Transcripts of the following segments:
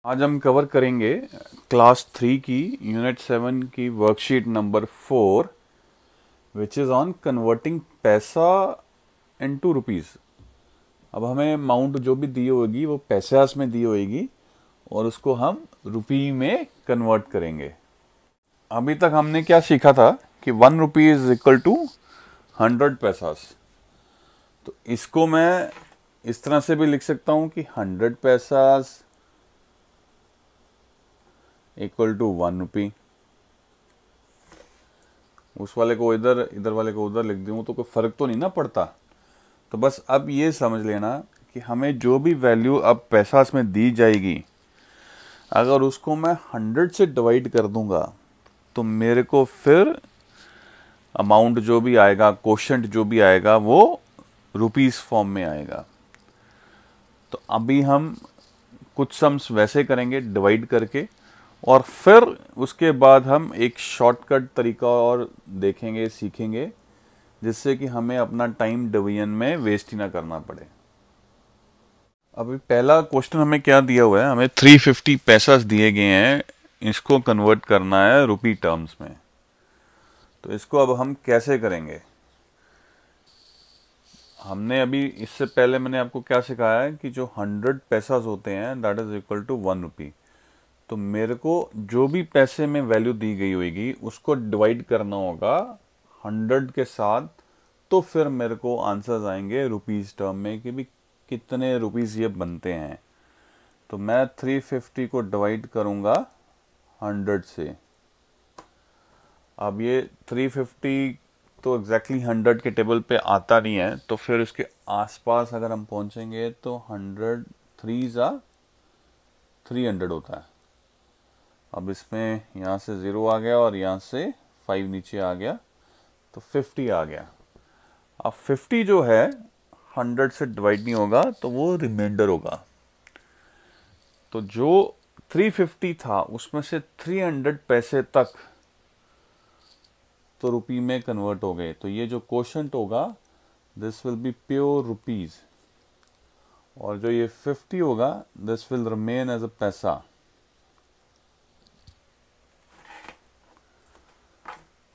आज हम कवर करेंगे क्लास 3 की यूनिट 7 की worksheet number 4 which is on converting पैसा इनटू रुपीस। अब हमें अमाउंट जो भी दी होगी वो पैसास में दी होगी और उसको हम रुपी में कन्वर्ट करेंगे। अभी तक हमने क्या सीखा था कि 1 रुपी इज इक्वल टू 100 पैसास। तो इसको मैं इस तरह से भी लिख सकता हूं कि 100 पैसास इक्वल टू 1 रुपी। उस वाले को इधर, इधर वाले को उधर लिख दूँ तो कोई फर्क तो नहीं ना पड़ता। तो बस अब ये समझ लेना कि हमें जो भी वैल्यू अब पैसास में दी जाएगी, अगर उसको मैं 100 से डिवाइड कर दूंगा तो मेरे को फिर अमाउंट जो भी आएगा, कोशेंट जो भी आएगा, वो रुपीस फॉर्म में आएगा। तो अभी हम कुछ सम्स वैसे करेंगे डिवाइड करके, और फिर उसके बाद हम एक शॉर्टकट तरीका और देखेंगे, सीखेंगे, जिससे कि हमें अपना टाइम डिवीजन में वेस्ट ही ना करना पड़े। अभी पहला क्वेश्चन हमें क्या दिया हुआ है, हमें 350 पैसास दिए गए हैं, इसको कन्वर्ट करना है रुपी टर्म्स में। तो इसको अब हम कैसे करेंगे? हमने अभी इससे पहले मैंने आपको क्या सिखाया है कि जो 100 पैसास होते हैं दैट इज इक्वल टू 1 रुपी। तो मेरे को जो भी पैसे में वैल्यू दी गई होगी उसको डिवाइड करना होगा 100 के साथ। तो फिर मेरे को आंसर्स आएंगे रुपीस टर्म में कि भी कितने रुपीस ये बनते हैं। तो मैं 350 को डिवाइड करूंगा 100 से। अब ये 350 तो एग्जैक्टली 100 के टेबल पे आता नहीं है, तो फिर उसके आसपास अगर हम पहुंचेंगे तो 100 3 जा 300 होता है। अब इसमें यहाँ से 0 आ गया और यहाँ से 5 नीचे आ गया, तो 50 आ गया। अब 50 जो है 100 से डिवाइड नहीं होगा तो वो रिमाइंडर होगा। तो जो 350 था उसमें से 300 पैसे तक तो रुपी में कन्वर्ट हो गए। तो ये जो क्वोशंट होगा this will be pure rupees, और जो ये 50 होगा this will remain as a paisa.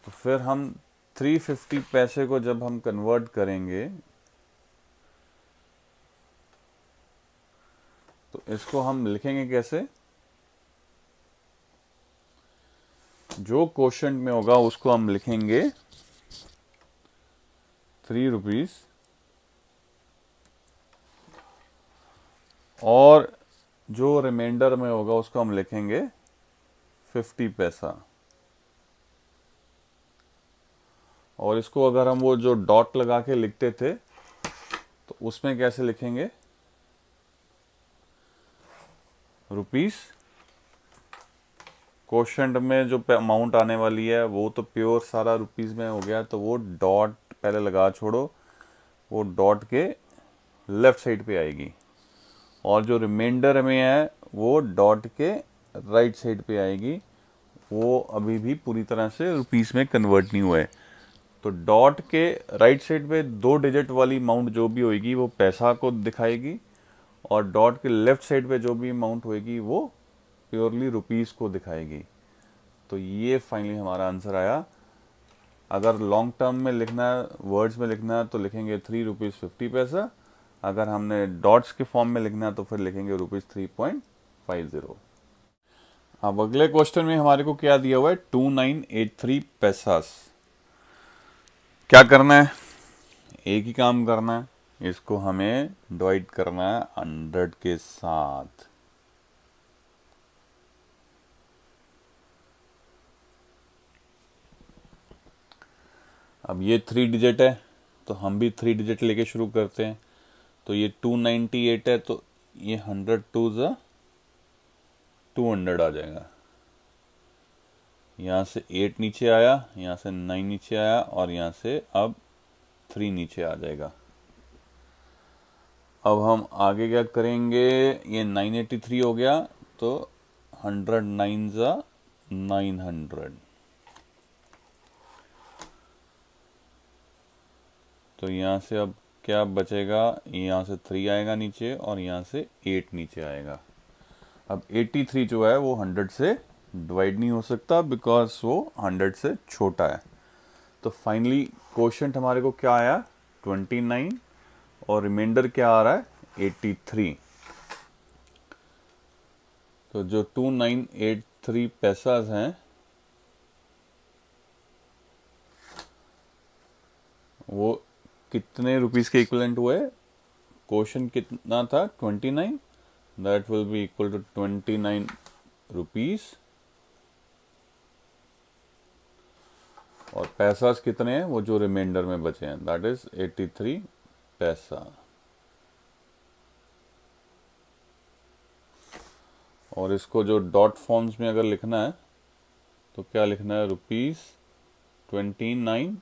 तो फिर हम 350 पैसे को जब हम कन्वर्ट करेंगे तो इसको हम लिखेंगे कैसे? जो क्वोशंट में होगा उसको हम लिखेंगे 3 रुपीज, और जो रिमाइंडर में होगा उसको हम लिखेंगे 50 पैसा। और इसको अगर हम वो जो डॉट लगा के लिखते थे तो उसमें कैसे लिखेंगे? रुपीस, क्वोशंट में जो अमाउंट आने वाली है वो तो प्योर सारा रुपीस में हो गया, तो वो डॉट पहले लगा छोड़ो, वो डॉट के लेफ्ट साइड पे आएगी। और जो रिमाइंडर में है वो डॉट के राइट साइड पे आएगी, वो अभी भी पूरी तरह से रुपीस में कन्वर्ट नहीं हुआ है। तो डॉट के राइट साइड पे 2 डिजिट वाली अमाउंट जो भी होगी वो पैसा को दिखाएगी, और डॉट के लेफ्ट साइड पे जो भी अमाउंट होगी वो प्योरली रुपीस को दिखाएगी। तो ये फाइनली हमारा आंसर आया। अगर लॉन्ग टर्म में लिखना है, वर्ड्स में लिखना है, तो लिखेंगे 3 रुपीज 50 पैसा। अगर हमने डॉट्स के फॉर्म में लिखना है तो फिर लिखेंगे रुपीज 3.50। अब अगले क्वेश्चन में हमारे को क्या दिया हुआ है? 2983 पैसास। क्या करना है? एक ही काम करना है, इसको हमें डिवाइड करना है 100 के साथ। अब ये 3 डिजिट है तो हम भी 3 डिजिट लेके शुरू करते हैं। तो ये 298 है, तो ये 100 टू ज़ा 200 आ जाएगा। यहाँ से 8 नीचे आया, यहाँ से 9 नीचे आया, और यहाँ से अब 3 नीचे आ जाएगा। अब हम आगे क्या करेंगे? ये 983 हो गया, तो 100 9 ज़ा 900। तो यहाँ से अब क्या बचेगा? यहाँ से 3 आएगा नीचे और यहाँ से 8 नीचे आएगा। अब 83 जो है वो 100 से डिवाइड नहीं हो सकता बिकॉज वो 100 से छोटा है। तो फाइनली क्वोशंट हमारे को क्या आया 29 और रिमाइंडर क्या आ रहा है 83। तो जो 2983 पैसास हैं वो कितने रुपीस के इक्वलेंट हुए? क्वोशंट कितना था 29, that will be equal to 29 rupees और पैसास कितने हैं वो जो रिमाइंडर में बचे हैं दैट इज 83 पैसा। और इसको जो डॉट फॉर्म्स में अगर लिखना है तो क्या लिखना है ₹29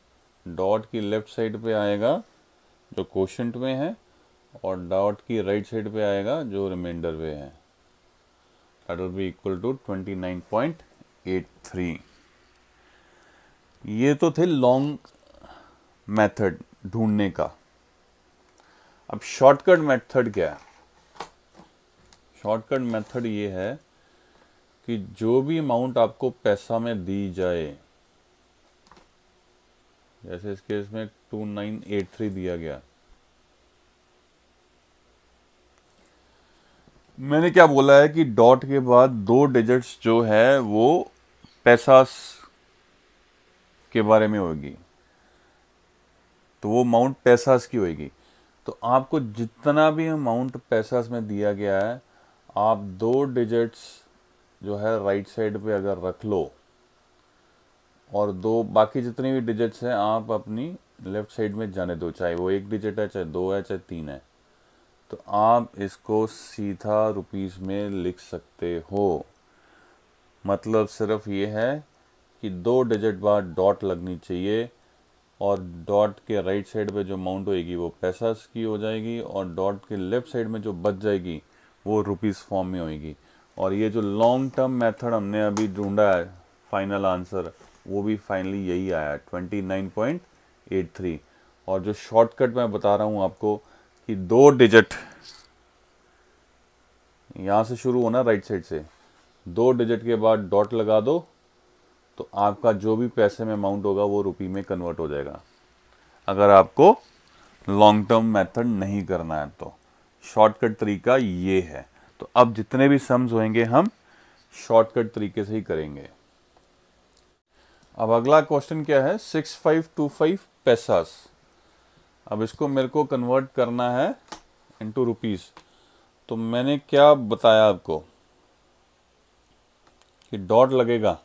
डॉट की लेफ्ट साइड पे आएगा जो क्वोशंट में है और डॉट की राइट साइड पे आएगा जो रिमाइंडर पे है that will be equal to 29.83। ये तो थे लॉन्ग मेथड ढूंढने का। अब शॉर्टकट मेथड क्या है? शॉर्टकट मेथड ये है कि जो भी अमाउंट आपको पैसा में दी जाए, जैसे इस केस में 2983 दिया गया, मैंने क्या बोला है कि डॉट के बाद 2 डिजिट्स जो है वो पैसास के बारे में होगी, तो वो अमाउंट पैसास की होगी। तो आपको जितना भी अमाउंट पैसास में दिया गया है आप 2 डिजिट्स जो है राइट साइड पे अगर रख लो और बाकी जितनी भी डिजिट्स हैं आप अपनी लेफ्ट साइड में जाने दो, चाहे वो 1 डिजिट है, चाहे 2 है, चाहे 3 है। तो आप इसको सीधा रुपीस में लिख सकते हो। मतलब सिर्फ ये है कि 2 डिजिट बाद डॉट लगनी चाहिए और डॉट के राइट साइड पे जो अमाउंट होएगी वो पैसास की हो जाएगी और डॉट के लेफ्ट साइड में जो बच जाएगी वो रुपीस फॉर्म में होएगी। और ये जो लॉन्ग टर्म मेथड हमने अभी ढूंढा है फाइनल आंसर वो भी फाइनली यही आया 29.83। और जो शॉर्टकट मैं बता रहा हूँ आपको कि 2 डिजिट यहाँ से शुरू होना राइट साइड से, 2 डिजिट के बाद डॉट लगा दो तो आपका जो भी पैसे में अमाउंट होगा वो रुपये में कन्वर्ट हो जाएगा। अगर आपको लॉन्ग टर्म मेथड नहीं करना है तो शॉर्टकट तरीका ये है। तो अब जितने भी सम्स होंगे हम शॉर्टकट तरीके से ही करेंगे। अब अगला क्वेश्चन क्या है 6525 पैसास। अब इसको मेरे को कन्वर्ट करना है इनटू रुपीस। तो मैंने क्या बताया आपको कि डॉट लगेगा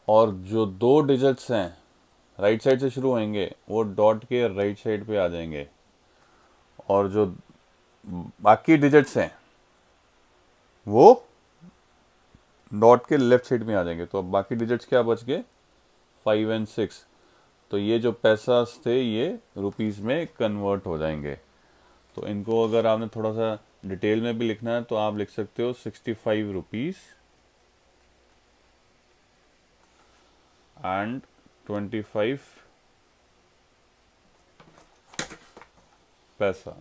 और जो 2 डिजिट्स हैं राइट साइड से शुरू होंगे वो डॉट के राइट साइड पे आ जाएंगे और जो बाकी डिजिट्स हैं वो डॉट के लेफ्ट साइड में आ जाएंगे। तो अब बाकी डिजिट्स क्या बच गए 5 और 6। तो ये जो पैसा थे ये रुपीस में कन्वर्ट हो जाएंगे। तो इनको अगर आपने थोड़ा सा डिटेल में भी लिखना है तो आप लिख सकते हो 65 रुपीस एंड 25 पैसा।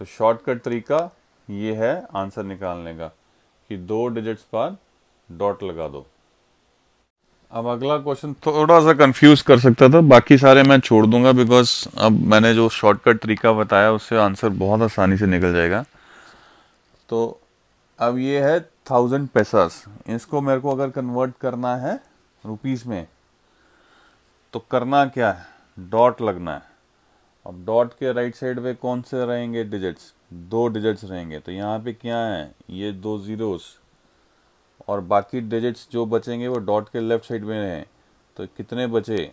तो शॉर्टकट तरीका ये है आंसर निकालने का कि 2 डिजिट्स बाद डॉट लगा दो। अब अगला क्वेश्चन थोड़ा सा कंफ्यूज कर सकता था, बाकी सारे मैं छोड़ दूंगा बिकॉज अब मैंने जो शॉर्टकट तरीका बताया उससे आंसर बहुत आसानी से निकल जाएगा। तो अब ये है 1000 पैसास, इसको मेरे को अगर कन्वर्ट करना है रुपीस में तो करना क्या है डॉट लगना है। अब डॉट के राइट साइड पे कौन से रहेंगे डिजिट्स 2 डिजिट्स रहेंगे। तो यहाँ पे क्या है ये 2 जीरोस और बाकी डिजिट्स जो बचेंगे वो डॉट के लेफ्ट साइड में हैं। तो कितने बचे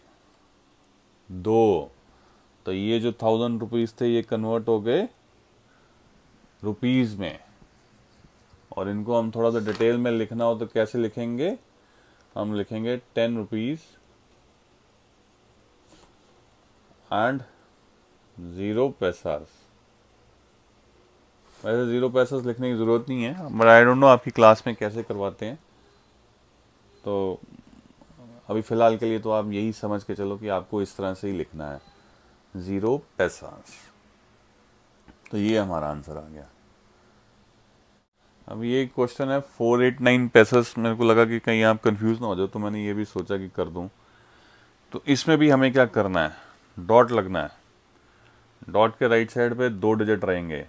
2। तो ये जो 1000 रुपीस थे ये कन्वर्ट हो गए रुपीस में। और इनको हम थोड़ा सा डिटेल में लिखना हो तो कैसे लिखेंगे, हम लिखेंगे 10 रुपीस एंड 0 पैसास। वैसे 0 पैसास लिखने की ज़रूरत नहीं है बट आई डोंट नो आपकी क्लास में कैसे करवाते हैं। तो अभी फ़िलहाल के लिए तो आप यही समझ के चलो कि आपको इस तरह से ही लिखना है 0 पैसास। तो ये हमारा आंसर आ गया। अब ये क्वेश्चन है 489 पेसेस। मेरे को लगा कि कहीं आप कंफ्यूज ना हो जाओ, तो मैंने ये भी सोचा कि कर दूं। तो इसमें भी हमें क्या करना है, डॉट लगना है। डॉट के राइट साइड पे 2 डिजिट रहेंगे,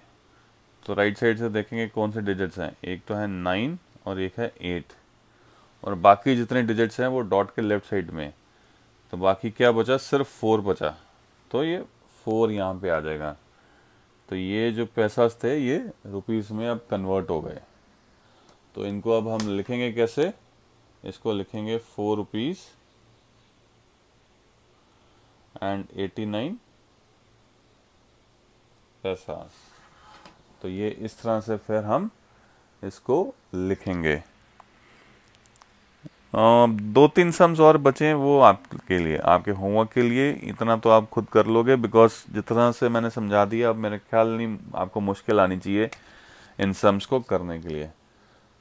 तो राइट साइड से देखेंगे कौन से डिजिट्स हैं। एक तो है 9 और एक है 8, और बाकी जितने डिजिट्स हैं वो डॉट के लेफ्ट साइड में। तो बाकी क्या बचा, सिर्फ 4 बचा। तो ये 4 यहाँ पे आ जाएगा। तो ये जो पैसा थे ये रुपीस में अब कन्वर्ट हो गए। तो इनको अब हम लिखेंगे कैसे, इसको लिखेंगे 4 रुपीज एंड 89 पैसा। तो ये इस तरह से फिर हम इसको लिखेंगे। 2-3 सम्स और बचे हैं, वो आपके लिए, आपके होमवर्क के लिए। इतना तो आप खुद कर लोगे, बिकॉज जितना से मैंने समझा दिया, अब मेरे ख्याल नहीं आपको मुश्किल आनी चाहिए इन सम्स को करने के लिए।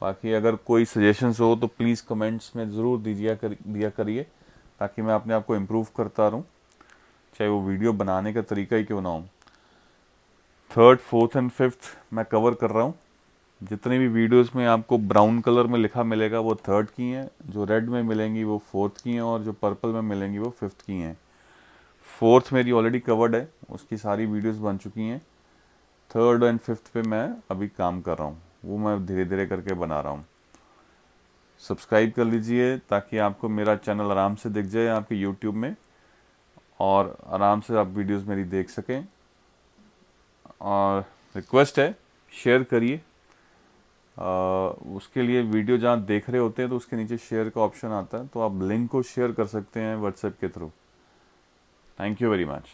बाकी अगर कोई सजेशंस हो तो प्लीज़ कमेंट्स में ज़रूर दिया करिए, ताकि मैं अपने आप को इम्प्रूव करता रहूँ, चाहे वो वीडियो बनाने का तरीका ही क्यों ना हो। 3rd, 4th एंड 5th मैं कवर कर रहा हूँ। जितने भी वीडियोस में आपको ब्राउन कलर में लिखा मिलेगा वो 3rd की हैं, जो रेड में मिलेंगी वो 4th की हैं, और जो पर्पल में मिलेंगी वो 5th की हैं। 4th मेरी ऑलरेडी कवर्ड है, उसकी सारी वीडियोस बन चुकी हैं। 3rd एंड 5th पे मैं अभी काम कर रहा हूँ, वो मैं धीरे धीरे करके बना रहा हूँ। सब्सक्राइब कर लीजिए ताकि आपको मेरा चैनल आराम से दिख जाए आपके यूट्यूब में, और आराम से आप वीडियोस मेरी देख सकें। और रिक्वेस्ट है, शेयर करिए। उसके लिए वीडियो जहाँ देख रहे होते हैं तो उसके नीचे शेयर का ऑप्शन आता है, तो आप लिंक को शेयर कर सकते हैं व्हाट्सएप के through. Thank you very much.